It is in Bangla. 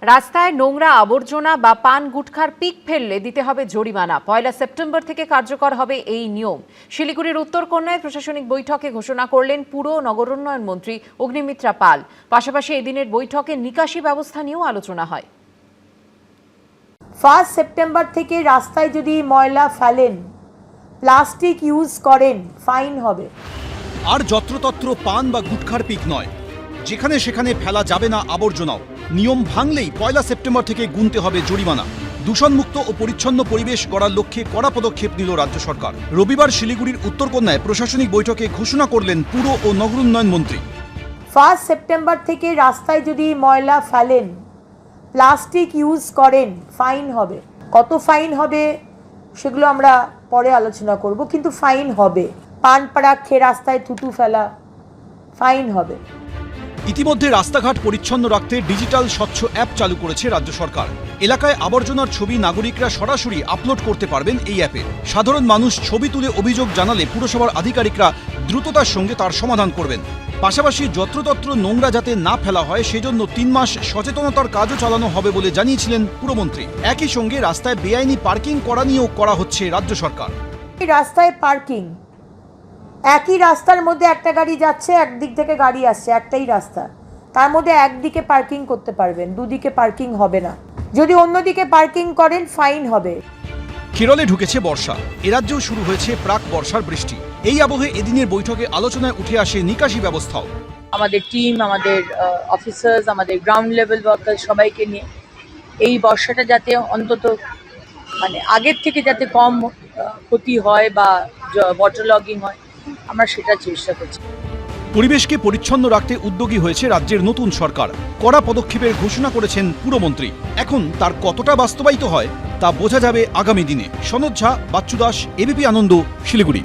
রাস্তায় নোংরা আবর্জনা বা পান গুটখার পিক ফেললে দিতে হবে জরিমানা। 1 সেপ্টেম্বর থেকে কার্যকর হবে এই নিয়ম। শিলিগুড়ির উত্তরকন্যায় প্রশাসনিক বৈঠকে ঘোষণা করলেন পুর ও নগরোন্নয়ন মন্ত্রী অগ্নিমিত্রা পাল। পাশাপাশি এদিনের বৈঠকে নিকাশি ব্যবস্থা নিয়েও আলোচনা হয়। 1 সেপ্টেম্বর থেকে রাস্তায় যদি ময়লা ফেলেন, প্লাস্টিক ইউজ করেন, ফাইন হবে। আর যত্রতত্র পান বা গুটখার পিক নয়, যেখানে সেখানে ফেলা যাবে না আবর্জনাও। নিয়ম ভাঙলেই 1 সেপ্টেম্বর থেকে গুনতে হবে জরিমানা। দূষণমুক্ত ও পরিচ্ছন্ন পরিবেশ গড়ার লক্ষ্যে কড়া পদক্ষেপ নিল রাজ্য সরকার। রবিবার শিলিগুড়ির উত্তরকন্যায় প্রশাসনিক বৈঠকে ঘোষণা করলেন পুর ও নগরোন্নয়ন মন্ত্রী। 1 সেপ্টেম্বর থেকে রাস্তায় যদি ময়লা ফেলেন, প্লাস্টিক ইউজ করেন, ফাইন হবে। কত ফাইন হবে সেগুলো আমরা পরে আলোচনা করব, কিন্তু ফাইন হবে। পান পাড়া খেয়ে রাস্তায় থুতু ফেলা, ফাইন হবে। ইতিমধ্যে রাস্তাঘাট পরিচ্ছন্ন রাখতে ডিজিটাল স্বচ্ছ অ্যাপ চালু করেছে রাজ্য সরকার। এলাকায় আবর্জনার ছবি নাগরিকরা সরাসরি আপলোড করতে পারবেন এই অ্যাপে। সাধারণ মানুষ ছবি তুলে অভিযোগ জানালে পুরসভার আধিকারিকরা দ্রুততার সঙ্গে তার সমাধান করবেন। পাশাপাশি যত্রতত্র নোংরা যাতে না ফেলা হয় সেজন্য 3 মাস সচেতনতার কাজও চালানো হবে বলে জানিয়েছিলেন পুরমন্ত্রী। একই সঙ্গে রাস্তায় বেআইনি পার্কিং করা নিয়েও করা হচ্ছে রাজ্য সরকার। রাস্তায় পার্কিং, একই রাস্তার মধ্যে একটা গাড়ি যাচ্ছে, একদিক থেকে গাড়ি আসছে, একটাই রাস্তা, তার মধ্যে একদিকে পার্কিং করতে পারবেন, দুদিকে পার্কিং হবে না। যদি অন্যদিকে পার্কিং করেন, ফাইন হবে। কেরলে ঢুকেছে বর্ষা, এরাজ্যেও শুরু হয়েছে প্রাক বর্ষার বৃষ্টি। এই আবহে এদিনের বৈঠকে আলোচনায় উঠে আসে নিকাশি ব্যবস্থাও। আমাদের টিম, আমাদের অফিসার্স, আমাদের গ্রাউন্ড লেভেল ওয়ার্কার সবাইকে নিয়ে এই বর্ষাটা যাতে অন্তত আগের থেকে যাতে কম ক্ষতি হয় বা ওয়াটার লগিং হয়, আমরা সেটা চেষ্টা করছি। পরিবেশকে পরিচ্ছন্ন রাখতে উদ্যোগী হয়েছে রাজ্যের নতুন সরকার। কড়া পদক্ষেপের ঘোষণা করেছেন পুরমন্ত্রী। এখন তার কতটা বাস্তবায়িত হয় তা বোঝা যাবে আগামী দিনে। সনদ ঝা, বাচ্চু দাস, এবিপি আনন্দ, শিলিগুড়ি।